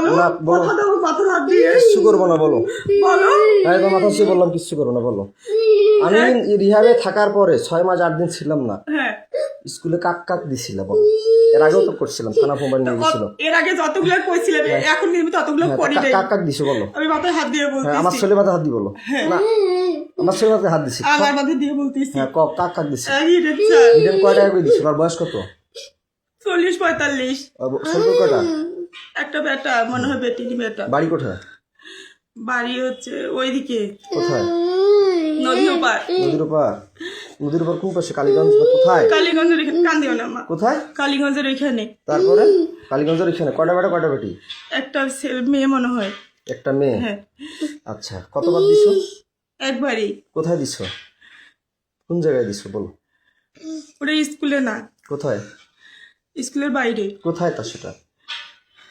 বলো না, বলো। কথা দাও মাথার হাত দিয়ে কিচ্ছু করবো না, বলো। বলো তাই তো মাথা ছুঁয়ে বললাম কিচ্ছু করবো না, বলো। আমি রিহাবে থাকার পরে 6 মাস 8 দিন ছিলাম না, হ্যাঁ স্কুলে কাক কাক দিছিল, বলো। এর আগেও তো করছিলাম, থানা ফোন নিয়ে গেছিল। এর আগে যতগুলো কইছিলে এখন কিন্তু ততগুলো হ্যাঁ, করি নাই কাক কাক দিছো, বলো। আমি মাথায় হাত দিয়ে হ্যাঁ, আমার বলতেছি ছেলে মাথা হাত দি, বলো। না, আমার ছেলে মাথায় হাত দিছি। আমার মাথায় দিয়ে বলতেছি হ্যাঁ, কাক কাক দিছি। ইডেন কয় টাকা করে দিছো? আর বয়স কত? 40-45 ছোট কয়টা? একটা বেটা মনে হয় বেটিনি বেটা বাড়ি কোথায়? বাড়ি হচ্ছে ওইদিকে কোথায়? নদী ওপার নদীর ওপার। নদীর ওপার কোন পাশে? কালীগঞ্জ না কোথায়? কালীগঞ্জের এখানে কান্দিও না মা কোথায়? কালীগঞ্জের ওইখানে তারপরে কালীগঞ্জের এখানে কয়টা বেটা কয়টা বেটি? একটা মেয়ে মনে হয় একটা মেয়ে। হ্যাঁ আচ্ছা, কতবার দিছো? একবারই কোথায় দিছো? কোন জায়গায় দিছো, বলো। ওটা স্কুলে না কোথায়? স্কুলের বাইরে কোথায় তা সেটা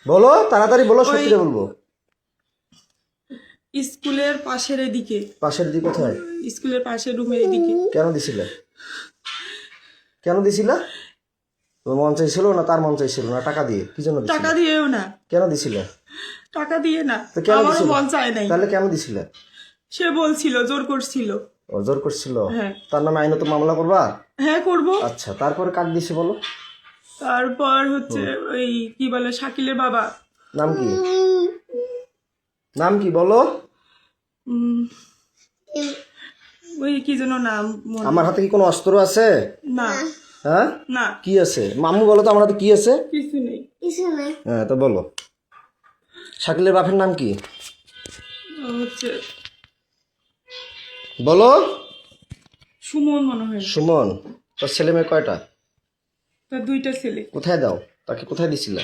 বলো, তাড়াতাড়ি বলো, সত্যি বলবো। স্কুলের পাশের এদিকে পাশের দিকে কোথায়? স্কুলের পাশের রুমের এদিকে কেন দিছিলে? কেন দিছিলা? তোমার মন চাইছিল না তার মন চাইছিল না? টাকা দিয়ে কি জন্য দিছিলে? টাকা দিয়েও না কেন দিছিলে? টাকা দিয়ে না তো কেন আমারও দিছিলে? মন চায় নাই তাহলে কেন দিছিলে? সে বলছিল জোর করছিল জোর করছিল? হ্যাঁ তার নামে আইনত মামলা করবা? হ্যাঁ করব আচ্ছা, তারপরে কাক দিছে, বলো। তারপর হচ্ছে ওই কি বলে শাকিলের বাবা নাম কি? নাম কি, বলো। উম, ওই কি যেন নাম আমার হাতে কি কোনো অস্ত্র আছে? না হ্যাঁ, না কি আছে? মামু বলো তো আমার হাতে কি আছে? কিছু নেই হ্যাঁ, তো বলো। শাকিলের বাপের নাম কি? হচ্ছে বলো। সুমন মনে হয় সুমন। তোর ছেলে মেয়ে কয়টা? তার 2টা ছেলে কোথায় দাও? তাকে কোথায় দিছিলে?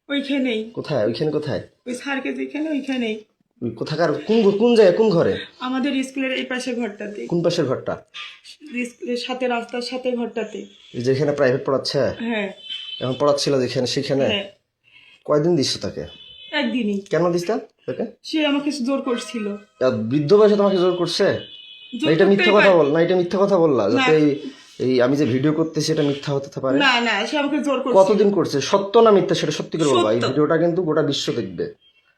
ওইখানেই কোথায়? ওইখানে কোথায়? ওই স্যারকে যেখানে ওইখানেই ওই কোথাকার কোন কোন জায়গায়, কোন ঘরে? আমাদের স্কুলের এই পাশে ঘরটাতে কোন পাশের ঘরটা? স্কুলের সাথে রাস্তার সাথে ঘরটাতে এই যেখানে প্রাইভেট পড়াচ্ছে? হ্যাঁ এখন পড়াচ্ছিল যেখানে, সেখানে? হ্যাঁ কয়দিন দিচ্ছ তাকে? একদিনই কেন দিস তাকে? সে আমাকে জোর করছিল বৃদ্ধ বয়সে তোমাকে জোর করছে? জোর না, এটা মিথ্যা করতেই কথা পারে। বল না, এটা মিথ্যা কথা বললা যাতে এই আমি যে ভিডিও করতেছি এটা মিথ্যা হতে পারে। না না সে আমাকে জোর করছিল কতদিন করছে? সত্য না মিথ্যা সেটা সত্যি করে বলবা। এই সত্য। ভিডিওটা কিন্তু গোটা বিশ্ব দেখবে।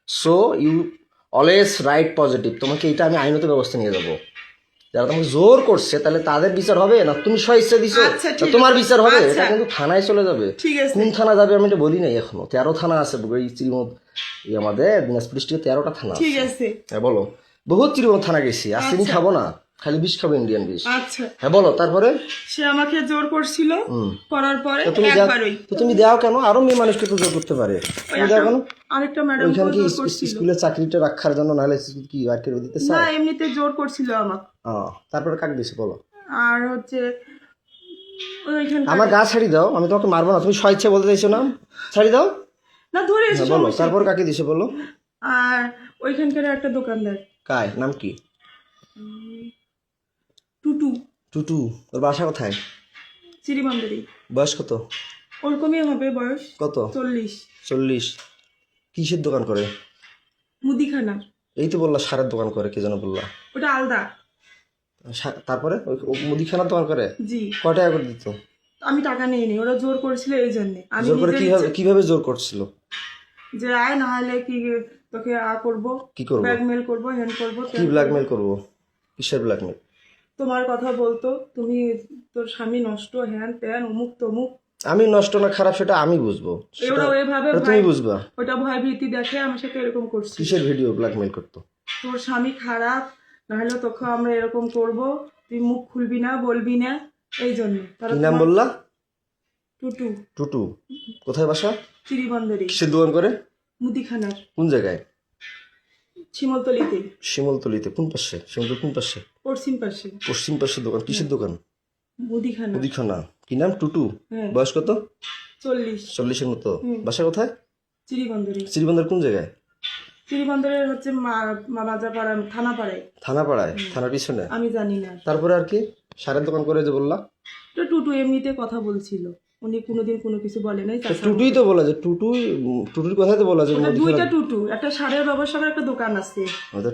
So you always write positive. তোমাকে এটা আমি আইনত ব্যবস্থা নিয়ে যাবো। যারা তোমাকে জোর করছে তাহলে তাদের বিচার হবে, না তুমি স্বইচ্ছা দিছো আচ্ছা, না ঠিক তোমার আছে। বিচার হবে? আচ্ছা। এটা কিন্তু থানায় চলে যাবে। ঠিক আছে কোন থানা যাবে আমি এটা বলি নাই এখনো। 13 থানা আছে এই চিরিমত, এই আমাদের দিনাজপুর ডিস্ট্রিক্টে 13টা থানা আছে। ঠিক আছে হ্যাঁ, বলো। বহুত চিরিমত থানা গেছি, আর চিনি আচ্ছা। খাবো না, খালি বিষ খাবো, ইন্ডিয়ান বিষ। আচ্ছা হ্যাঁ, বলো। তারপরে সে আমাকে জোর করছিল করার পরে তো তুমি একবারই তো তুমি দাও কেন? আরো মেয়ে মানুষকে তো জোর করতে পারে। ওই তুমি দাও কেন? আরেকটা ম্যাডাম ওইখানে কি জোর করছিল স্কুলের চাকরিটা রাখার জন্য, নাহলে কি আর কেউ দিতে না চায়? এমনিতে জোর করছিল আমাকে তারপরে কাক দিছে, বলো। আর হচ্ছে ওইখানকার আমার গা ছাড়ি দাও, আমি তোমাকে মারবো না। তুমি স্বেচ্ছা বলতে চাইছো না, ছাড়ি দাও। না ধরে এসে হ্যাঁ, বলো। সমস্যা তারপর কি? কাকে দিছে, বলো। আর ওইখানকার একটা দোকানদার কায় নাম কি? টুটু টুটু। ওর বাসা কোথায়? চিরিবান্ধরি বয়স কত? ওরকমই হবে বয়স কত? 40 40। কিসের দোকান করে? মুদিখানা এই তো বললা সারের দোকান করে, কে যেন বললা। ওটা আলাদা তারপরে ও মুদিখানার দোকান করে? জি কয় টাকা করে দিত? আমি টাকা নিয়ে নি ওরা জোর করেছিল এই জন্য আমি জোর করে নিজের কিভাবে কিভাবে জোর করছিল? যে আয় না হলে কি তোকে করবো কি করবো? ব্ল্যাকমেল করবো হ্যান্ড করবো কি ব্ল্যাকমেল করবো? কিসের ব্ল্যাকমেল? তোমার কথা বলতো তুমি তোর স্বামী নষ্ট হ্যান ত্যান অমুক তমুক আমি নষ্ট না খারাপ সেটা আমি বুঝবো, ওরা ওইভাবে সেটা তুমি বুঝবা। ওটা ভয় ভীতি দেখে আমার সাথে এরকম করছি কিসের ভিডিও ব্ল্যাকমেল করতো? তোর স্বামী খারাপ নাহলে তোকে আমরা এরকম করব তুই মুখ খুলবি না বলবি না এই জন্য কি নাম বললা? টুটু টুটু। কোথায় বাসা? চিরিবন্দরে কিসের দোকান করে? মুদিখানার কোন জায়গায়? শিমলতলিতে শিমলতলিতে। কোন পাশে? শিমলতলি কোন পাশে? পশ্চিম পাশে পশ্চিম পাশের দোকান। কিসের দোকান? মুদিখানা মুদিখানা। কি নাম? টুটু। হ্যাঁ বয়স কত? 40 40-এর মতো। বাসা কোথায়? চিরিবন্দরে শ্রীবন্দর কোন জায়গায়? চিরিবন্দরের হচ্ছে মাজাপাড়া থানাপাড়ায় থানাপাড়ায়। থানার পিছনে। আমি জানি না তারপরে আর কি? সারের দোকান করে যে বললা। তো টুটু এমনিতে কথা বলছিল উনি কোনোদিন কোনো কিছু বলে নাই তো টুটুই তো বলা যে টুটুর কথাই তো বলা যে ওটা দুইটা টুটু একটা সারের ব্যবসার একটা দোকান আছে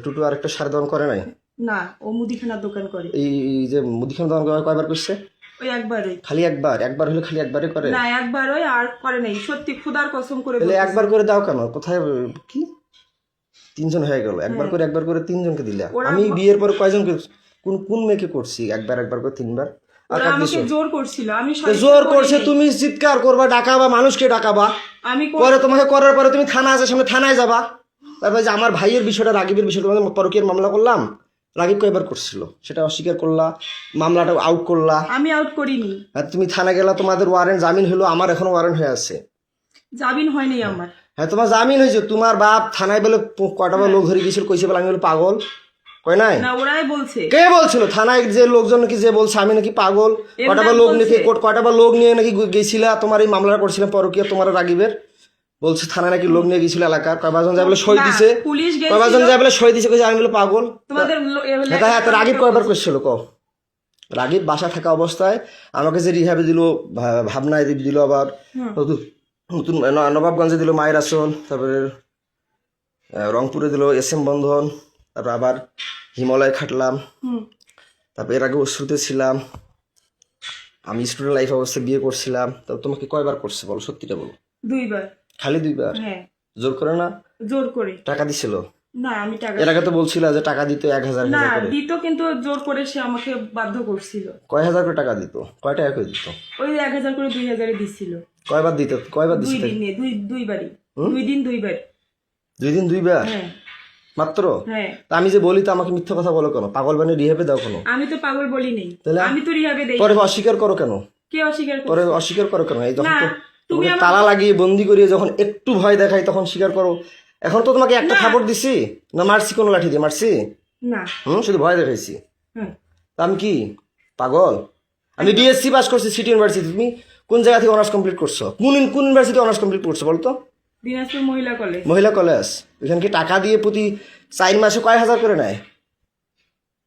টুটু আর একটা সারের দোকান করে নাই? না ও মুদিখানার দোকান করে এই যে মুদিখানা দোকান কয়বার করছে? ওই একবারই। খালি একবার? একবার হলে খালি একবারই করে? না একবারই, আর করে নাই, সত্যি খুদার কসম করে তাহলে বলতেছি। একবার করে দাও কেন? কোথায় কি 3 জন হয়ে গেল, একবার করে 3 জনকে দিলা। আমি বিয়ের পরে কয়জন কোন কোন মেয়েকে করছি একবার করে 3 বার? ওরা আমাকে জোর করছিল, আমি জোর করছে, তুমি চিৎকার করবা, ডাকাবা, মানুষকে ডাকাবা, আমি পরে তোমাকে করার পরে তুমি থানা আছে সামনে, থানায় যাবা। তারপরে যে আমার ভাইয়ের বিষয়টা, রাগিবের বিষয়টা, তোমাকে পরকীয়ার মামলা করলাম, রাগিব কয়বার করছিল সেটা অস্বীকার করলা, মামলাটা আউট করলা। আমি আউট করিনি। আর তুমি থানা গেলা, তোমাদের ওয়ারেন্ট জামিন হলো, আমার এখনো ওয়ারেন্ট হয়ে আছে। জামিন হয়নি আমার। হ্যাঁ তোমার জামিন হয়েছে, তোমার বাপ থানায় বলে কয়টা লোক ধরে গেছিল, কইছে বলে আমি বলে পাগল, কয় নাই? না ওরাই বলছে। কে বলছিল? থানায় যে লোকজন নাকি যে বলছে আমি নাকি পাগল, কয়টা লোক নাকি কয়টা লোক নিয়ে নাকি গেছিলা, তোমার এই মামলাটা করছিলাম পরকীয়া, তোমার রাগিবের বলছে থানায় নাকি লোক নিয়ে গেছিল এলাকার, কয়জন যায় বলে সই দিছে, পুলিশ কয়জন যায় বলে সই দিছে, কইছে আমি বলে পাগল। তোমাদের হ্যাঁ তো রাগিব কয়বার করছিল ক? রাগিব বাসা থাকা অবস্থায় আমাকে যে রিহাবে দিল, ভাবনায় দিল, আবার নতুন নবাবগঞ্জে দিল মায়ের আসন, তারপরে রংপুরে দিল SM বন্ধন, তারপর আবার হিমালয় খাটলাম, তারপর এর আগে অশ্রুতে ছিলাম, আমি স্টুডেন্ট লাইফ অবস্থায় বিয়ে করছিলাম। তো তোমাকে কয়বার করছে বলো, সত্যিটা বলো। 2 বার। খালি 2 বার? হ্যাঁ। জোর করে না? জোর করে। টাকা দিছিল? না আমি টাকা, এর আগে তো বলছিল যে টাকা দিত 1000 না করে। দিত, কিন্তু জোর করে সে আমাকে বাধ্য করছিল। কয় হাজার করে টাকা দিত? কয় টাকা করে দিত? ওই 1000 করে 2000 দিছিল। কয়বার দিত? কয়বার 2 দিছিল? দিনে, 2 বারই। 2 দিন 2 বার। 2 দিন 2 বার হ্যাঁ মাত্র? হ্যাঁ। তা আমি যে বলি তো আমাকে মিথ্যা কথা বলো কেন? পাগল বানিয়ে রিহাবে দাও কেন? আমি তো পাগল বলি নেই, তাহলে আমি তো রিহাবে দেই। পরে অস্বীকার করো কেন? কে অস্বীকার করে? পরে অস্বীকার করো কেন? এই যখন না, তুমি তোমাকে তালা লাগিয়ে বন্দি করিয়ে যখন একটু ভয় দেখাই তখন স্বীকার করো। এখন তো তোমাকে একটা থাপড় দিছি না, মারছি কোনো লাঠি দিয়ে মারছি? না। শুধু ভয় দেখাইছি। হ্যাঁ। তা আমি কি পাগল? আমি BSc পাস করছি সিটি ইউনিভার্সিটি। তুমি কোন জায়গা থেকে অনার্স কমপ্লিট করছো? কোন ইউনিভার্সিটি অনার্স কমপ্লিট করছো বলতো? দিনাজপুর মহিলা কলেজ। মহিলা কলেজ। এখানে কি টাকা দিয়ে প্রতি 4 মাসে কয় হাজার করে নেয়?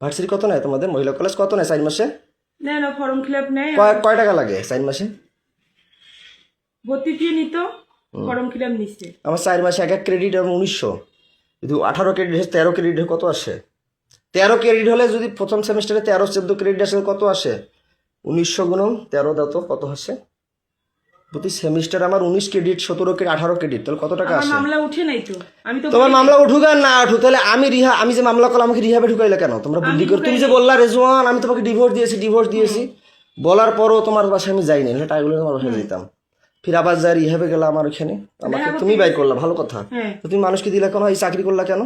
ভার্সিটি কত নেয় তোমাদের? মহিলা কলেজ কত নেয় 4 মাসে? না ফর্ম ফিল আপ নেয়। কয় টাকা লাগে 4 মাসে? ভর্তি ফি নিত, ফর্ম ফিল আপ নিচ্ছে। আমার 4 মাসে এক ক্রেডিট এবং 1900, যদি 18 ক্রেডিট 13 ক্রেডিট কত আসে? 13 ক্রেডিট হলে যদি প্রথম সেমিস্টারে 13-14 ক্রেডিট আসে কত আসে? 1900 গুণন 13 দাও তো কত আসে? প্রতি সেমিস্টার আমার 19 ক্রেডিট, 17 ক্রেডিট, 18 ক্রেডিট, তাহলে কত টাকা আমার আসে? মামলা উঠে নাই তো, আমি তো তোমার মামলা উঠুক আর না উঠুক, তাহলে আমি যে মামলা করলাম আমাকে রিহাবে ঢুকাইলে কেন? তোমরা বুদ্ধি করে তুমি যে বললা রেজওয়ান আমি তোমাকে ডিভোর্স দিয়েছি, বলার পরও তোমার বাসায় আমি যাইনি, না টাকাগুলো তোমার বাসায় দিতাম, ফির আবার যাই রিহাবে গেলাম আমার ওখানে, আমাকে তুমি বাই করলা, ভালো কথা। তো তুমি মানুষকে দিলা কেন? এই চাকরি করলা কেন?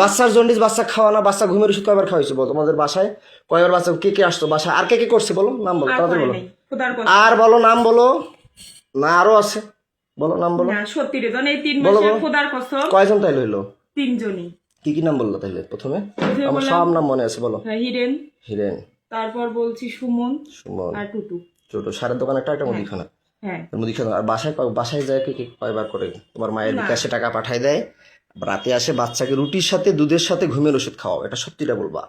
বাচ্চার জন্ডিস, বাচ্চা খাওয়া না, বাচ্চা ঘুমের ওষুধ কয়বার খাওয়াইছো বলো? তোমাদের বাসায় কয়বার বাচ্চা কে আসতো বাসায়? আর কে করছে বলো? নাম বলো, তাড়াতাড়ি বলো। আর বলো নাম বলো, না আরো আছে, বলো নাম বলো। না সত্যি রে, এই 3 মাসে খোদার কসম। কয়জন তাইলে হইলো? 3 জনই। কি নাম বললো তাইলে প্রথমে? আমার সব নাম মনে আছে, বলো। হিরেন, তারপর বলছি সুমন আর টুটু। সারের দোকান একটা মুদিখানা। হ্যাঁ মুদিখানা। আর বাসায় যায় কি কয়বার করে? তোমার মায়ের বিকাশে টাকা পাঠায় দেয়, রাতে আসে বাচ্চাকে রুটির সাথে দুধের সাথে ঘুমের ওষুধ খাওয়াও, এটা সত্যিটা বলবা।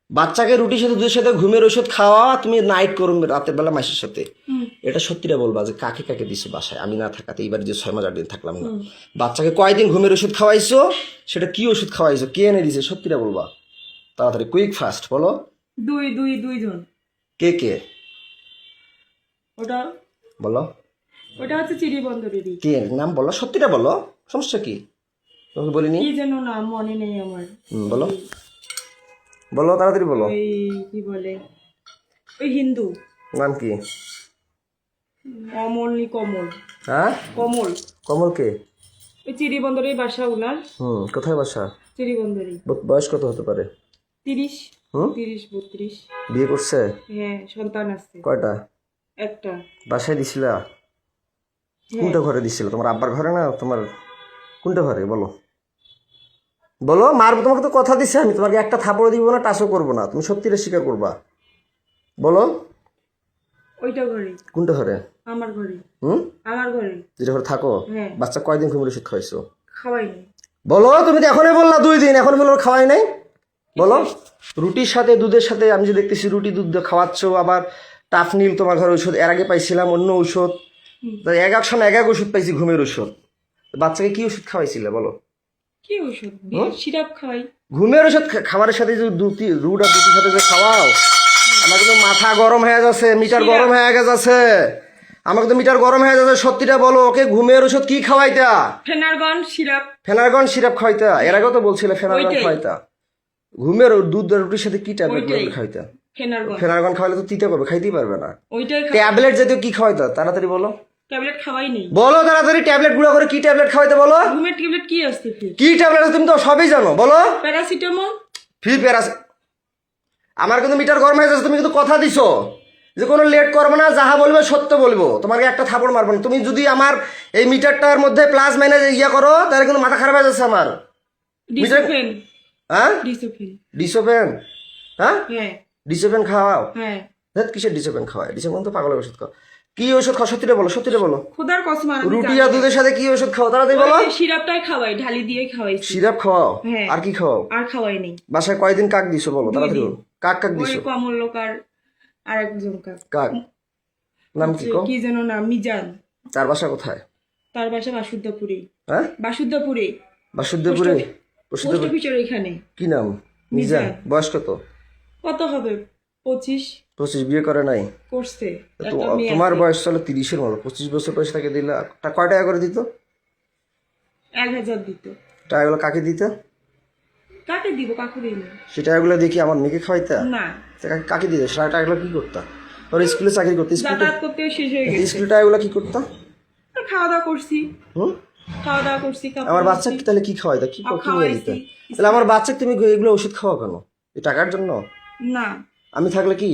বাচ্চাকে রুটির সাথে দুধের সাথে ঘুমের ওষুধ খাওয়া, তুমি নাইট করো রাতের বেলা মাসের সাথে, এটা সত্যিটা বলবা যে কাকে দিছো বাসায় আমি না থাকাতে, এইবার যে 6 মাস 8 দিন থাকলাম না, বাচ্চাকে কয়দিন ঘুমের ওষুধ খাওয়াইছো, সেটা কি ওষুধ খাওয়াইছো, কে এনে দিছে, সত্যিটা বলবা তাড়াতাড়ি, কুইক ফাস্ট বলো। 2 জন। কে ওটা বলো, ওটা হচ্ছে চিড়িবন্দরেরই। কে নাম বলো, সত্যিটা বলো, সমস্যা কি? তোমাকে বলিনি কি যেন নাম মনে নেই আমার। বলো বলো তাড়াতাড়ি বলো। ওই কি বলে, ওই হিন্দু নাম কি? কমল। হ্যাঁ কমল কে? ওই চিড়িবন্দরের বাসা উনার। কোথায় বাসা? চিড়িবন্দরই। বয়স কত হতে পারে? 30 32। বিয়ে করছে? হ্যাঁ সন্তান আছে। কয়টা? একটা। বাসায় দিছিলা? কোনটা ঘরে দিছিল? তোমার আব্বার ঘরে না তোমার কোনটা ঘরে বলো? বলো, মারবো তোমাকে, তো কথা দিছে আমি, তোমাকে একটা থাপড় দিব না, টাচও করবো না, তুমি সত্যিটা স্বীকার করবা, বলো। ওইটা ঘরে। কোনটা ঘরে? আমার ঘরে। আমার ঘরে যেটা ঘরে থাকো। বাচ্চা কয়দিন ঘুমের ওষুধ খাওয়াইছো? খাওয়াইনি। বলো, তুমি তো এখনই বললা 2 দিন, এখন বললো খাওয়াই নাই, বলো। রুটির সাথে দুধের সাথে, আমি যে দেখতেছি রুটি দুধ খাওয়াচ্ছ, আবার টাফনিল তোমার ঘরে ওষুধ, এর আগে পাইছিলাম অন্য ঔষধ, এক সময় এক ওষুধ পাইছি ঘুমের ওষুধ, বাচ্চাকে কি ওষুধ খাওয়াইছিলে বলো? কি ওষুধ? সিরাপ খাওয়াই। ঘুমের ওষুধ খাবারের সাথে যে রুট আর দুটির সাথে যে খাওয়াও, আমার কিন্তু মাথা গরম হয়ে যাচ্ছে, মিটার সিরাপ। গরম হয়ে গেছে। আমার কিন্তু মিটার গরম হয়ে যাচ্ছে, সত্যিটা বলো। ওকে ঘুমের ওষুধ কি খাওয়াইতা? Phenergan syrup. ফেনারগন সিরাপ খাওয়াইতা? এর আগেও তো বলছিলে ফেনারগন ওইটাই। খাওয়াইতা। ঘুমের দুধ আর রুটির সাথে কি ট্যাবলেট ওইটাই। খাওয়াইতা? ফেনারগন ফেনারগন খাওয়ালে তো তিতে করবে, খাইতেই পারবে না। ওইটাই ট্যাবলেট জাতীয় কি খাওয়াইতা? তাড়াতাড়ি বলো, ট্যাবলেট খাওয়াই নেই। বলো তাড়াতাড়ি। ট্যাবলেট গুলো করে কি ট্যাবলেট খাওয়াইতে বলো? ঘুমের ট্যাবলেট কি আসছে ফি? কি ট্যাবলেট আছে তুমি তো সবই জানো, বলো। প্যারাসিটামল। ফি প্যারাস। আমার কিন্তু মিটার গরম হয়ে যাচ্ছে, তুমি কিন্তু কথা দিছো যে কোনো লেট করবো না, যাহা বলবে সত্য বলবো, তোমাকে একটা থাপড় মারবো না। তুমি যদি আমার এই মিটারটার মধ্যে প্লাস মাইনাস ইয়া করো তাহলে কিন্তু মাথা খারাপ হয়ে যাচ্ছে আমার। ডিসোফেন। হ্যাঁ, ডিসোফেন। ডিসোপেন। হ্যাঁ, হ্যাঁ ডিসোপেন খাওয়াও? হ্যাঁ। দেখ কিসের ডিসোপেন খাওয়ায়? ডিসোপেন তো পাগলের ওষুধ খাও। কি ওষুধ খাও? সত্যিটা বলো, সত্যিটা বলো। খুদার কসম আর রুটি আর দুধের সাথে কি ওষুধ খাও? তাড়াতাড়ি বলো। সিরাপটাই খাওয়াই, ঢালি দিয়ে খাওয়াইছি। সিরাপ খাওয়াও? হ্যাঁ। আর কি খাওয়াও? আর খাওয়াই নেই। বাসায় কয়দিন কাক দিছো বলো, তাড়াতাড়ি বলো। কাক কাক ওই দিছো? কমলকার আর একজন কাক। কাক নাম কি কও? কি যেন নাম, মিজান। তার বাসা কোথায়? তার বাসা বাসুদেবপুরে। হ্যাঁ, বাসুদেবপুরে। বাসুদেবপুরে। পোস্ট অফিসের এখানে। কি নাম? মিজান। বয়স কত? কত হবে? 25। 25। বিয়ে করে নাই? করছে। তো একটা মেয়ে তোমার আছে। বয়স চলো 30-এর মতো। 25 বছর বয়স তাকে দিলে কয় টাকা করে দিত? 1000 দিত। টাকাগুলো কাকে দিত? কাকে দিব? কাকে দিব? সে টাকাগুলো দেখি আমার মেয়েকে খাওয়াইতা? না, কাকে দিত? সে টাকাগুলো কি করতা? ওর স্কুলে চাকরি করতে? যাতায়াত করতে শেষ হয়ে গেছে। স্কুলে টাকাগুলো কি করতা? খাওয়া দাওয়া করছি। হুম, খাওয়া দাওয়া করছি। কাপড় আমার ধুচ্ছি। বাচ্চাকে তাহলে কি খাওয়াইতা? কি কি নিয়ে দিত? খাওয়াইছি। তাহলে আমার বাচ্চাকে তুমি এগুলো ওষুধ খাওয়া কেন? এই টাকার জন্য? না, আমি থাকলে কি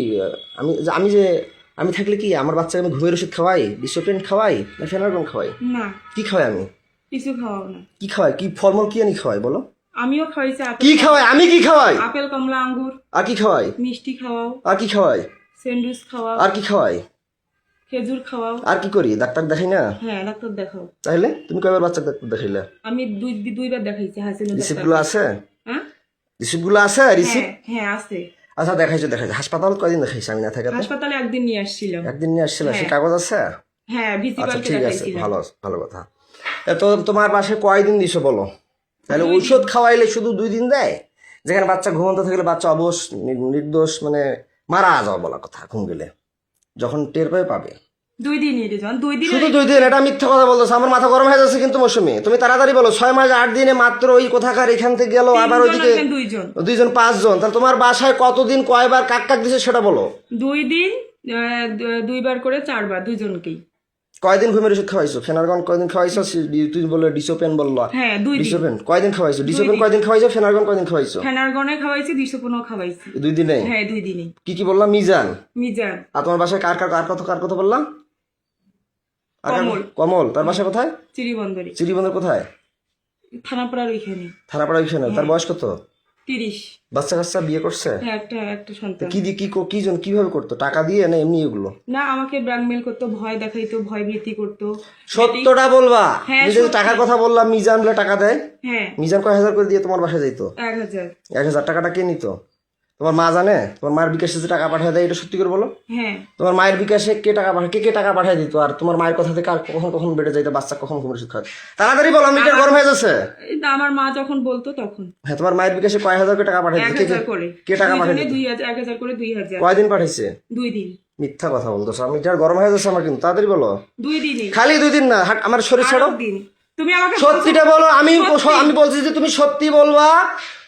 আমি থাকলে কি আমার বাচ্চাকে আমি ঘুমের ওষুধ খাওয়াই, ডিসোপ্রিন খাওয়াই, না ফেনারগন খাওয়াই? না, কি খাওয়াই আমি? কিছু খাওয়াও না। কি খাওয়াই? কি ফলমূল কি আনি খাওয়াই বলো? আমিও খাওয়াইছি কি খাওয়াই? আমি কি খাওয়াই? আপেল, কমলা, আঙ্গুর। আর কি খাওয়াই? মিষ্টি খাওয়াও। আর কি খাওয়াই? স্যান্ডউইচ খাওয়াও। আর কি খাওয়াই? খেজুর খাওয়াও। আর কি করি? ডাক্তার দেখাই না? হ্যাঁ, ডাক্তার দেখাও। তাহলে তুমি কয়বার বাচ্চা ডাক্তার দেখাইলে? আমি দুইবার দেখাইছি হাসিনা রিসিপ্ট গুলো আছে? হ্যাঁ রিসিপ্ট গুলো আছে? রিসিপ্ট? হ্যাঁ আছে। আচ্ছা, দেখাইছো। হাসপাতাল কয়দিন দেখাইছি আমি না থাকাতে? হাসপাতালে একদিন নিয়ে আসছিলাম। একদিন নিয়ে আসছিল, সে কাগজ আছে? হ্যাঁ, আচ্ছা ভিজিবালকে ঠিক আছে, দেখাইছিলাম। ভালো ভালো কথা। তো তোমার বাসায় কয়দিন দিছো বলো? তাহলে ঔষধ খাওয়াইলে শুধু 2 দিন দেয়, যেখানে বাচ্চা ঘুমন্ত থাকলে বাচ্চা অবশ নির্দোষ মানে মারা যাওয়া বলা কথা। ঘুম গেলে যখন টের পাবে 2 দিনই রে জন, 2 দিন। শুধু 2 দিন। এটা মিথ্যা কথা বলতেছে, আমার মাথা গরম হয়ে যাচ্ছে কিন্তু মৌসুমী। তুমি তাড়াতাড়ি বলো। 6 মাস 8 দিনে মাত্র ওই কোথাকার এখান থেকে গেল, আবার ওইদিকে 2 জন 5 জন। তাহলে তোমার বাসায় কতদিন কয়বার কাক কাক দিছে সেটা বলো। 2 দিন 2 বার করে 4 বার, দুজনকেই। কয়দিন ঘুমের ওষুধ খাওয়াইছো? ফেনারগন কয়দিন খাওয়াইছো? তুই বললে ডিসোপেন বললো। হ্যাঁ, 2 দিন। ডিসোপেন কয়দিন খাওয়াইছো? ডিসোপেন কয়দিন খাওয়াইছো? ফেনারগন কয়দিন খাওয়াইছো? ফেনারগনে খাওয়াইছি, ডিসোপনও খাওয়াইছি। 2 দিনে? হ্যাঁ, 2 দিনই। কি কি বললাম? মিজান। মিজান। আর তোমার বাসায় কার কথা বললাম? কমল। কমল। তার বাসা কোথায়? চিরিবন্দরে। চিরিবন্দর কোথায়? থানাপাড়ার ওইখানে। থানাপাড়া ওইখানে। তার বয়স কত? 30। বাচ্চা কাচ্চা বিয়ে করছে? হ্যাঁ, একটা সন্তান। কি দিয়ে কিভাবে করতো? টাকা দিয়ে না এমনি এগুলো? না, আমাকে ব্ল্যাকমেল করতো, ভয় দেখাইতো, ভয় ভীতি করতো। সত্যটা বলবা। হ্যাঁ, তুমি যে টাকার কথা বললাম, মিজান বলে টাকা দেয়। হ্যাঁ, মিজান কয় হাজার করে দিয়ে তোমার বাসায় যাইতো? 1000। 1000 টাকাটা কে নিত? তোমার মা জানে? তোমার মায়ের বিকাশে যে টাকা পাঠিয়ে দেয়, এটা সত্যি করে বলো। হ্যাঁ, তোমার মায়ের বিকাশে কে টাকা পাঠিয়ে দিত? আর তোমার মায়ের কথা থেকে আর কখন বেড়ে যাইতো? বাচ্চা কখন ঘুমের ওষুধ খায়? তাড়াতাড়ি বলো, মিটার গরম হয়ে যাচ্ছে। আমার মা যখন বলতো তখন। হ্যাঁ, তোমার মায়ের বিকাশে কয় হাজার করে টাকা পাঠিয়ে দিত? 1000 করে। কে টাকা পাঠিয়ে দিত? 1000 করে 2000। কয়দিন পাঠাইছে? 2 দিন। মিথ্যা কথা বলতেছো। মিটার গরম হয়ে যাচ্ছে আমার কিন্তু। তাড়াতাড়ি বলো। 2 দিনই। খালি 2 দিন না, আমার শরীর ছাড়ো। দিন। তুমি আমাকে সত্যিটা বলো। আমি বলছি যে তুমি সত্যি বলবা।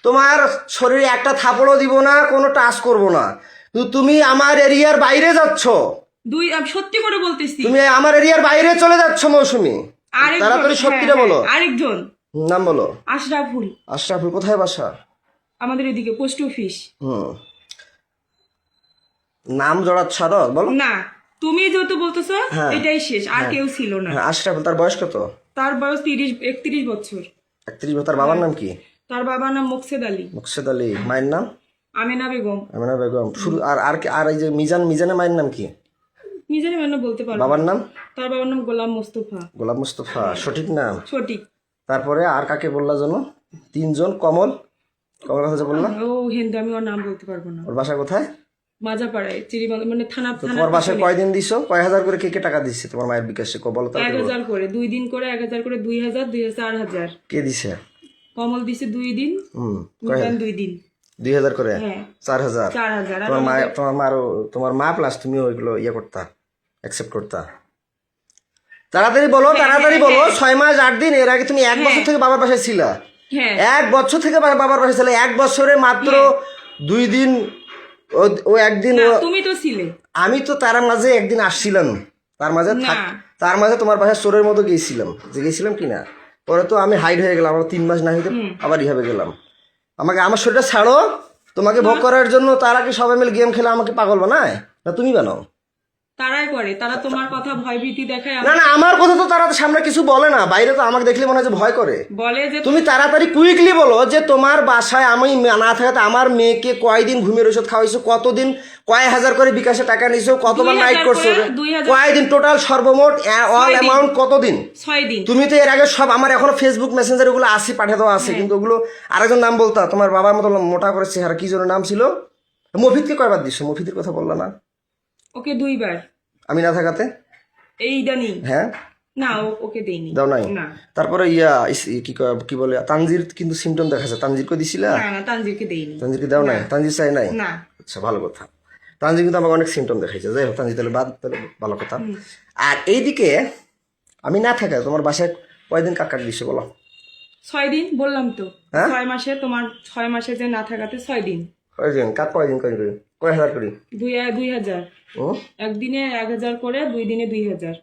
তোমার শরীরে একটা থাপড়ও দিব না, কোনো টাচ করব না। কিন্তু তুমি আমার এরিয়ার বাইরে যাচ্ছ। আমি সত্যি করে বলতেছি। তুমি আমার এরিয়ার বাইরে চলে যাচ্ছ মৌসুমী। তাড়াতাড়ি সত্যিটা বলো। আরেকজন নাম বলো। আশরাফুল। আশরাফুল কোথায় বাসা? আমাদের এদিকে পোস্ট অফিস। নাম জড়াচ্ছ আরো, বলো। না, তুমি যেহেতু বলতেছো এটাই শেষ, আর কেউ ছিল না। আশরাফুল। তার বয়স কত? তার বয়স 31 বছর। 31 বছর। তার বাবার নাম কি? তার বাবার নাম মোকসেদ আলী। মোকসেদ আলী। মায়ের নাম? আমেনা বেগম। আমেনা বেগম। শুরু আর এই যে মিজানের মায়ের নাম কি? নিজের মানে বলতে পারবো। বাবার নাম? তার বাবার নাম গোলাম মোস্তফা। গোলাম মুস্তফা সঠিক নাম? সঠিক। তারপরে আর কাকে বললা জানো? 3 জন। কমল কথা যে বললা। ও হিন্দু, আমি ওর নাম বলতে পারবো না। ওর বাসা কোথায়? মাজাপাড়ায়, চিরিবন্দর, মানে থানা। তোমার বাসায় কয়দিন দিছো? কয় হাজার করে কে টাকা দিচ্ছে তোমার মায়ের বিকাশে? বলো তো। 1000 করে 2 দিন করে, 1000 করে 2000, 4000। কে দিছে? কমল দিছে 2 দিন। মিজান 2 দিন। 2000 করে হ্যাঁ 4000 4000 আর তোমার মা প্লাস তুমি ওইগুলো ইয়ে করতা অ্যাকসেপ্ট করতা তাড়াতাড়ি বলো তাড়াতাড়ি বলো 6 মাস 8 দিন এর আগে তুমি 1 বছর থেকে বাবার বাসায় ছিলা হ্যাঁ 1 বছর থেকে বাবার বাসায় ছিলে 1 বছরে মাত্র 2 দিন ও একদিন না, তুমি তো ছিলে আমি তো তার মাঝে একদিন আসছিলাম তার মাঝে না। তার মাঝে তোমার বাসায় চোরের মতো গিয়েছিলাম গেছিলাম কিনা পরে তো আমি হাইড হয়ে গেলাম আমার 3 মাস না হইতে আবার রিহাবে গেলাম আমার শরীরটা ছাড়ো তোমাকে ভোগ করার জন্য তারা কি সবাই মিলে গেম খেলে আমাকে পাগল বানায় না তুমি বানাও তারাই করে, তারা তোমার কথা ভয়ভীতি দেখায়, না না আমার কথা তো তারা সামনে কিছু বলে না, বাইরে তো আমাকে দেখলে মনে হয় যে ভয় করে। বলে যে তুমি তাড়াতাড়ি কুইকলি বলো যে তোমার বাসায় আমি না থাকাতে আমার মেয়েকে কয়দিন ঘুমের ওষুধ খাওয়াইছো, কতদিন কয় হাজার করে বিকাশে টাকা নিছো, কতবার নাইট করছো, কয়দিন টোটাল সর্বমোট অল অ্যামাউন্ট কতদিন? 6 দিন। তুমি তো এর আগে সব আমার এখনো ফেসবুক মেসেঞ্জার ওগুলো আসি পাঠিয়ে দেওয়া আছে, কিন্তু ওগুলো আরেকজন নাম বলতা তোমার বাবার মতো মোটা করে চেহারা, কি জন্য নাম ছিল? মফিদকে কয়বার দিছো? মফিদের কথা বললা না? ওকে 2 বার আমি না থাকাতে এই দানি হ্যাঁ না ওকে দেইনি, দাও নাই। না তারপরে কি বলে তানজির কিন্তু সিমটম দেখাচ্ছে, তানজিরকে দিছিলা? না না তানজিরকে দেইনি। তানজিরকে দাও নাই? তানজির চাই নাই? না। আচ্ছা ভালো কথা, তানজির কিন্তু আমাকে অনেক সিমটম দেখাইছে, যাই হোক তানজির তাহলে বাদ, তাহলে ভালো কথা। আর এইদিকে আমি না থাকা তোমার বাসায় কয়দিন কাক কাক দিছে বলো? 6 দিন বললাম তো, হ্যাঁ? 6 মাসে, তোমার 6 মাসে যে না থাকাতে 6 দিন। কয়দিন কাক কয়দিন কয় করি কয় হাজার করি? 2000 ও একদিনে 1000 করে, 2 দিনে 2000।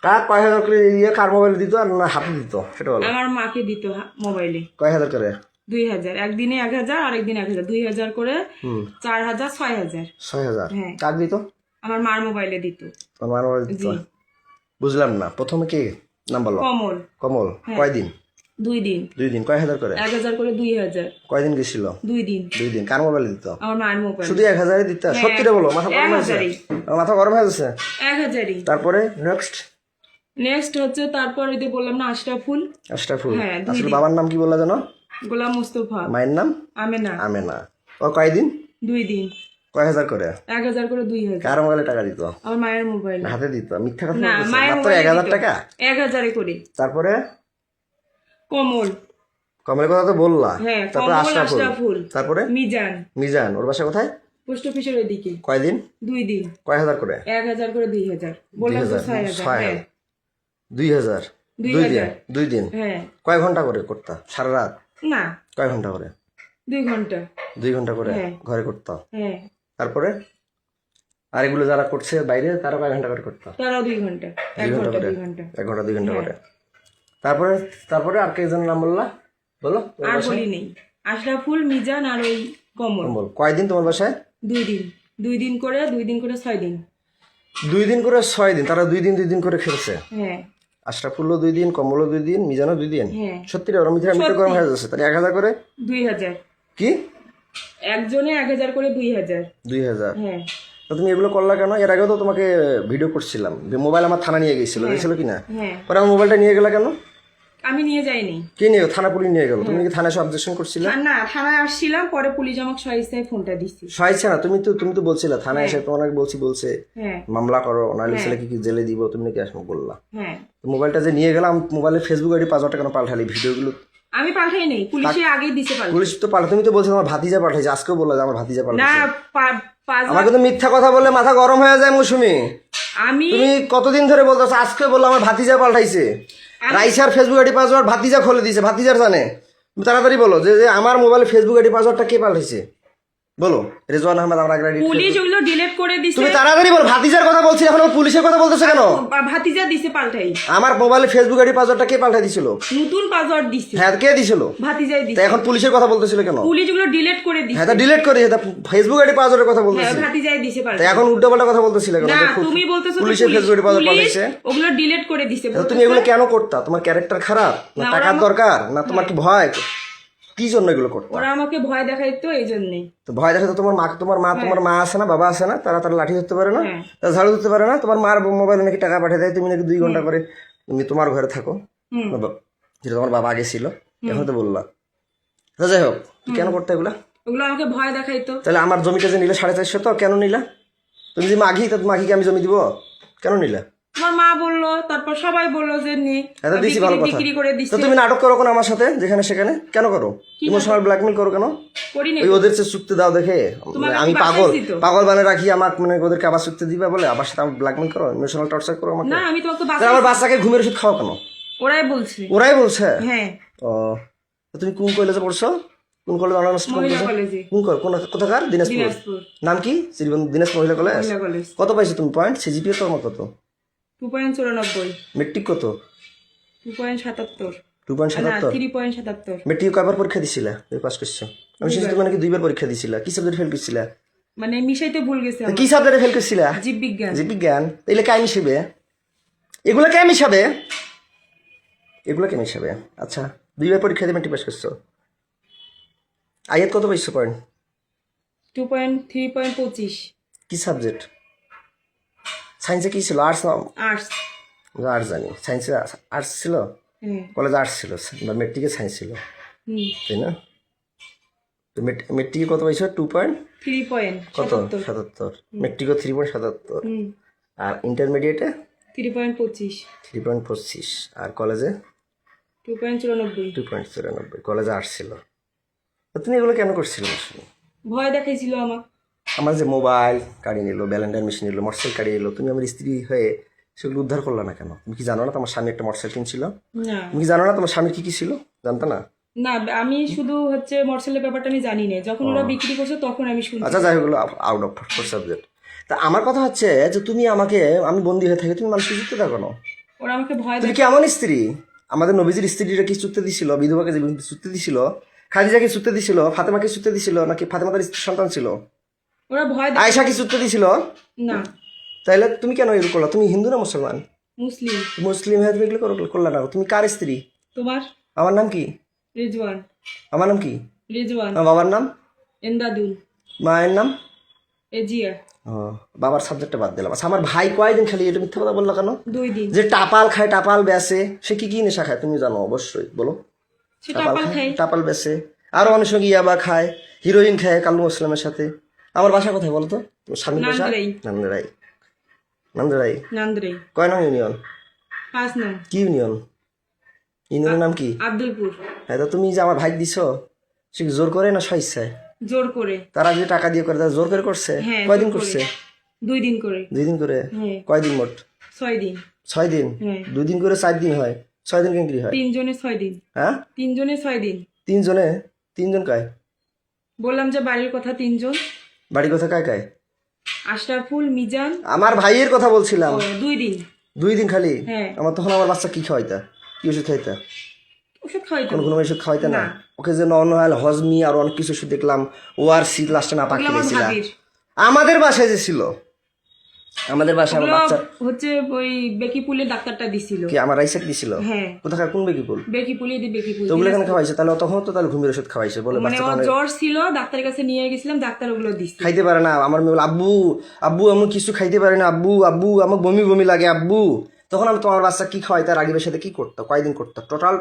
কাক কয় হাজার করে ইয়ে কার মোবাইল দিত আর না হাতে দিত সেটা বলো? আমার মাকে দিত মোবাইলে। কয় হাজার করে? 2000 একদিনে 1000 আর একদিন 1000, 2000 করে 4000 6000। 6000 হ্যাঁ। কাক দিত? আমার মার মোবাইলে দিত। তোমার মোবাইল দিত? জি। বুঝলাম না, প্রথমে কে নাম বলো? কমল। কমল। কয়দিন? 2 দিন। 2 দিন। কয় হাজার করে? 1000 করে 2000। কয়দিন গেছিল? 2 দিন। 2 দিন। কার মোবাইল দিত? আমার মার মোবাইল। শুধু 1000 দিত? সত্যিটা বলো, মাথা গরম হয়েছে? মাথা গরম হয়ে গেছে? 1000ই। তারপরে নেক্সট হচ্ছে তারপর ওই যে বললাম না আশরাফুল। আশরাফুল। হ্যাঁ, 2 আসলে দিন। বাবার নাম কি বললা জানো? গোলাম মুস্তফা। মায়ের নাম? আমেনা। আমেনা। ও কয়দিন? 2 দিন। কয় হাজার করে? 1000 করে 2000। কার মোবাইলে টাকা দিত? আমার মায়ের মোবাইল। হাতে দিত? মিথ্যা কথা না, বলছো? মায়ের মাত্র মোবাইলে 1000 দিত। টাকা? 1000 করে। তারপরে কমল। কমলের কথা তো বললা। হ্যাঁ, তারপরে কমল, আশরাফুল। তারপরে মিজান। মিজান। ওর বাসা কোথায়? পোস্ট অফিসের ওইদিকে। কয়দিন? 2 দিন। কয় হাজার করে? 1000 করে 2000। বললাম তো 6000। হ্যাঁ। 2000। 2 দিন। হ্যাঁ। কয় ঘন্টা করে করতা? সারা রাত? না, কয় ঘন্টা করে? 2 ঘন্টা। 2 ঘন্টা করে হ্যাঁ। ঘরে করতা? হ্যাঁ। তারপরে আর এগুলো যারা করছে বাইরে তারা কয় ঘন্টা করে করতা? তারাও 2 ঘন্টা। 2 ঘন্টা করে? 2 ঘন্টা। 1 ঘন্টা 2 ঘন্টা করে। তারপরে আর কেজনের নাম বললা? বলো। আর বলি নেই। আশরাফুল, মিজান আর ওই কমল। বল কয়দিন তোমার বাসায়? 2 দিন। 2 দিন করে 6 দিন। 2 দিন করে 6 দিন। তারা 2 দিন করে খেলছে? হ্যাঁ। আশরাফুল্লো 2 দিন, কমলও 2 দিন, মিজানও 2 দিন। হ্যাঁ। সত্যি রে? ওরা মিথ্যা গরম হয়ে যাচ্ছে। তাহলে 1000 করে? 2000। কি? একজনে 1000 করে 2000। 2000। হ্যাঁ। তো তুমি এগুলো করলা কেন? এর আগেও তো তোমাকে ভিডিও করছিলাম, মোবাইল আমার থানা নিয়ে গেছিল, গেছিল কিনা? হ্যাঁ। পরে আমার মোবাইলটা নিয়ে গেলা কেন? আমি নিয়ে যাইনি। কে নিয়ে? থানা পুলিশ নিয়ে গেল। তুমি কি থানায় অবজেকশন করছিলে? আর না, থানায় আসছিলাম, পরে পুলিশ আমাকে সহিস্তায় ফোনটা দিছি। সহাইছে না? তুমি তো বলছিলে থানায় এসে তোমাকে বলছে হ্যাঁ। মামলা করো, নাহলে ছেলেকে কি জেলে দিব, তুমি নাকি আসবো বললা। হ্যাঁ। মোবাইলটা যে নিয়ে গেলাম, মোবাইলের ফেসবুক আইডি 5000 টাকা পাল্টালি, ভিডিওগুলো আমি পাঠাই নেই, পুলিশে আগেই দিছে পাল্টা। পুলিশ তো পাল্টা। তুমি তো বলছো আমার ভাতিজা পাঠাইছে, আজকেও বললা যে আমার ভাতিজা না, পাল্টাইছে। আমার কিন্তু মিথ্যা কথা বললে মাথা গরম হয়ে যায় মৌসুমি। আমি তুমি কতদিন ধরে বলতেছো, আজকে বললো আমার ভাতিজা পাল্টাইছে। রাইসার ফেসবুক আইডি পাসওয়ার্ড ভাতিজা খুলে দিয়েছে, ভাতিজার জানে। তুমি তাড়াতাড়ি বলো যে আমার মোবাইলে ফেসবুক আইডি পাসওয়ার্ডটা কে পাল্টাইছে বলো। রেজওয়ান আহমেদ আমার আগে পুলিশ ওগুলো ডিলিট করে দিছে। তুমি তাড়াতাড়ি বলো। ভাতিজার কথা বলছি, এখন পুলিশের কথা বলতেছো কেন? ভাতিজা দিছে পাল্টাই। আমার মোবাইলে ফেসবুক আইডি পাসওয়ার্ডটা কে পাল্টাই দিছিল? নতুন পাসওয়ার্ড দিছে। হ্যাঁ, কে দিছিল? ভাতিজাই তা দিছে। এখন পুলিশের কথা বলতেছিল কেন? পুলিশ ওগুলো ডিলিট করে দিছে। হ্যাঁ, তা ডিলিট করে দিয়েছে, ফেসবুক আইডি পাসওয়ার্ডের কথা হ্যাঁ, বলতেছি। ভাতিজাই দিছে তা পাল্টা। এখন উল্টোপাল্টা কথা বলতেছিল কেন? না, তুমি বলতেছো তো পুলিশের ফেসবুক আইডি পাসওয়ার্ড পাল্টাইছে। ওগুলো ডিলিট করে দিছে। তা তুমি এগুলো কেন করতা? তোমার ক্যারেক্টার খারাপ না না, টাকার দরকার না তোমার কি ভয়? কি জন্য এগুলো করতা? ওরা আমাকে ভয় দেখাইতো, এই জন্যই। তো ভয় দেখাতে তোমার মা আছে না, বাবা আছে না, তারা লাঠি ধরতে পারে না, হ্যাঁ। তারা ঝাড়ু ধরতে পারে না। তোমার মার মোবাইলে নাকি টাকা পাঠিয়ে দেয়, তুমি নাকি 2 ঘন্টা করে তুমি তোমার ঘরে থাকো, যেটা তোমার বাবা আগে ছিল, এখন তো বললা। তো যাই হোক, কেন করতে এগুলা? ওগুলো আমাকে ভয় দেখাইতো। তাহলে আমার জমিটা যে নিলে 450, তো কেন নিলা? তুমি যে মাঘি, তা মাঘিকে আমি জমি দিব, কেন নিলা? আমার মা বললো, তারপর সবাই বললো যে নে এত দিছি ভালো কথা। বিক্রি করে তো দিচ্ছে। তুমি নাটক করো কেন আমার সাথে যেখানে সেখানে কেন করো? ইমোশনাল ব্ল্যাকমেল করো কেন? করি না ওই ওদের যে চুক্তি দাও দেখে তোমাকে আমি কি পাগল বাসাইছি তো? পাগল বানিয়ে রাখি আমাকে, মানে ওদেরকে আবার চুক্তি দিবা বলে আবার সাথে ব্ল্যাকমেল করো, ইমোশনাল টর্চার করো আমাকে। না আমি তোমাকে তো তাহলে আমার বাচ্চাকে ঘুমের ওষুধ খাওয়া কেন? ওরাই বলছে। ওরাই বলছে? হ্যাঁ ও, তো তুমি কোন কলেজে পড়ছো? কোন কলেজ অনার্স মহিলা কলেজে। কোথাকার? দিনাজপুর। দিনাজপুর নাম কি? দিনাজপুর মহিলা কলেজ। মহিলা কলেজ। কত পাইছো তুমি পয়েন্ট? সিজিপিএ তো আমার কত? 2.94 মেট্রিক কত? 2.77 না 2.77। 3.77 মেট্রিক কয়বার পরীক্ষা দিছিলা? তুমি পাস করছো? আমি শুনছি তুমি নাকি 2বার পরীক্ষা দিছিলা। কি সাবজেক্ট ফেল করছিলা? মানে মিশাইতে ভুল গেছে কি সাবজেক্টে ফেল করছিলা? জীববিজ্ঞান। জীববিজ্ঞান। তাইলে কে মিশাবে? এগুলো কে মিশাবে? এগুলো কে মিশাবে? আচ্ছা 2বার পরীক্ষা দিয়ে মেট্রিক পাস করছো। আয়াত কত পাইছো পয়েন্ট? 3.25 কি সাবজেক্ট? সায়েন্সে কি ছিল? আর্টস না? আর্টস। আর্টস জানি। সায়েন্সে আর্টস ছিল? হ্যাঁ কলেজ আর্টস ছিল বা মেট্রিকে সায়েন্স ছিল, হুম তাই না? তো মেট্রিকে কত পাইছো? 2 পয়েন্ট কত? 3.77 77। মেট্রিকও 3.77। হুম আর ইন্টারমিডিয়েটে 3.25 3.25। আর কলেজে 2.94 2.94। কলেজে আর্টস ছিল। তো তুমি এগুলো কেন করছিলে? ভয় দেখাইছিল আমার। আমার যে মোবাইল কাড়ি নিল, ব্যালেন্ডার মেশিন নিল, মোটরসাইকেল কাড়িয়ে নিল, তুমি আমার স্ত্রী হয়ে সেগুলো উদ্ধার করলা না কেন? তুমি কি জানো না তোমার স্বামী একটা মোটরসাইকেল কিনছিল? না তুমি কি জানো না তোমার স্বামীর কি কি ছিল? জানতো না? না আমি শুধু হচ্ছে মোটরসাইকেলের ব্যাপারটা আমি জানি না, যখন ওরা বিক্রি করছে তখন আমি শুনছি। আচ্ছা যাই হোক, আউট অফ সাবজেক্ট। তা আমার কথা হচ্ছে যে তুমি আমাকে, আমি বন্দি হয়ে থাকি, তুমি মানুষকে চুক্তি দাও কেন? ওরা আমাকে ভয় তুমি কেমন স্ত্রী? আমাদের নবীজির স্ত্রীরা কি চুক্তি দিছিল? বিধবাকে যে চুক্তি দিছিল, খাদিজাকে চুক্তি দিছিল, ফাতেমাকে চুক্তি দিছিল, নাকি ফাতেমা তার স্ত্রী সন্তান ছিল? ওরা ভয় আয়েশা কি চুক্তি দিছিল? না তাইলে তুমি কেন এগুলো করলা? তুমি হিন্দু না মুসলমান? মুসলিম। মুসলিম হয়ে তুমি এগুলো করলা না। তুমি কার স্ত্রী? তোমার? আমার নাম কি? রিজওয়ান। আমার নাম কি? রিজওয়ান। আমার বাবার নাম? এন্দাদুল। মায়ের নাম? এজিয়া। ও, বাবার সাবজেক্টটা বাদ দিলাম। আচ্ছা আমার ভাই কয়দিন খালি এটা মিথ্যা কথা বললা কেন? 2 দিন। যে টাপাল খায়, টাপাল বেচে, সে কি কি নেশা খায় তুমি জানো অবশ্যই, বলো। সে টাপাল খায়। টাপাল বেচে, আরো অনেক সঙ্গে ইয়াবা খায়, হিরোইন খায় কালু মুসলামের সাথে। আমার বাসা কোথায় বলো তো? তোমার স্বামীর বাসা? নান্দেরাই। নান্দেরাই নান্দ্রে। কয় নং ইউনিয়ন? 5 নং। কি ইউনিয়ন? ইউনিয়নের নাম কি? আব্দুলপুর। হ্যাঁ, তো তুমি যে আমার ভাই দিছো, সে কি জোর করে না স্বেচ্ছায়? জোর করে। তারা যে টাকা দিয়ে করে, তারা জোর করে করছে? হ্যাঁ, কয়দিন জোর করে। করছে? 2 দিন করে। 2 দিন করে? হ্যাঁ। কয়দিন মোট? 6 দিন। 6 দিন? হ্যাঁ। 2 দিন করে 4 দিন হয়। 6 দিন কেন কি হয়? 3 জনে 6 দিন। হ্যাঁ 3 জনে 6 দিন। 3 জনে? 3 জন কায়? বললাম যে বাড়ির কথা 3 জন। বাড়ি কথা কায় কায়? আশরাফুল, মিজান। আমার ভাইয়ের কথা বলছিলাম। 2 দিন। 2 দিন খালি? হ্যাঁ। আমার তখন আমার বাচ্চা কি খাওয়াইতা? কি ওষুধ খাইতা? ওষুধ খাওয়াইতো। কোনো ওষুধ খাওয়াইতা না? না। ওকে যে নর্মাল হজমি আর অনেক কিছু ওষুধ দেখলাম, ওআরসি লাস্টে না পাকি ওগুলো আমার দিয়েছিলা। ভাবির। আমাদের বাসায় যে ছিল, আমাদের বাসায় আমার ওগুলো বাচ্চা হচ্ছে ওই বেকিপুলের ডাক্তারটা দিছিল। কি আমার আইসাক দিছিল? হ্যাঁ। কোথাকার কোন বেকিপুল? বেকিপুলে দি বেকিপুল। তো ওগুলো কেন খাওয়াইছে? তাহলে তখন তো তাহলে ঘুমের ওষুধ খাওয়াইছে বলে মানে বাচ্চা ওর জ্বর ছিল, ডাক্তারের কাছে নিয়ে গেছিলাম, ডাক্তার ওগুলো দিছে। খাইতে পারে না। আমার মেয়ে বলে, আব্বু আব্বু আমি কিছু খাইতে পারি না, আব্বু আব্বু আমার বমি বমি লাগে আব্বু। তখন আমি তোমার বাচ্চা কি খাওয়াইতে? রাগিবের সাথে কি করতো? কয়দিন করতো টোটাল?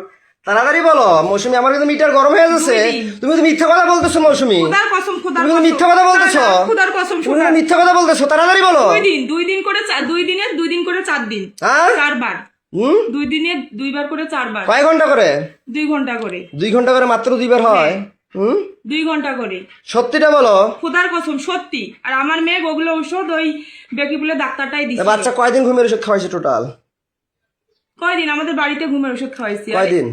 তাড়াতাড়ি বলো মৌসুমি, আমার কিন্তু মিটার গরম হয়ে যাচ্ছে। 2 দিন। তুমি তো মিথ্যা কথা বলতেছো মৌসুমি, খোদার কসম, খোদার তুমি কসম। কিন্তু মিথ্যা কথা বলতেছো। খোদার কসম, তুমি কিন্তু মিথ্যা কথা বলতেছো, তাড়াতাড়ি বলো। 2 দিন করে 2 দিনে 2 দিন করে 4 দিন। হ্যাঁ 4 বার। 2 দিনে 2 বার করে 4 বার। কয় ঘন্টা করে? 2 ঘন্টা করে। 2 ঘন্টা করে মাত্র 2 বার হয়? 2 ঘন্টা করে। সত্যিটা বলো। খোদার কসম সত্যি। আর আমার মেয়ে ওগুলো ঔষধ ওই বেকিপুলে ডাক্তারটাই দিছে। বাচ্চা কয়দিন ঘুমের ওষুধ খাওয়াইছে টোটাল? কয়দিন আমাদের বাড়িতে ঘুমের ওষুধ খাওয়াইছি। আর কয়দিন?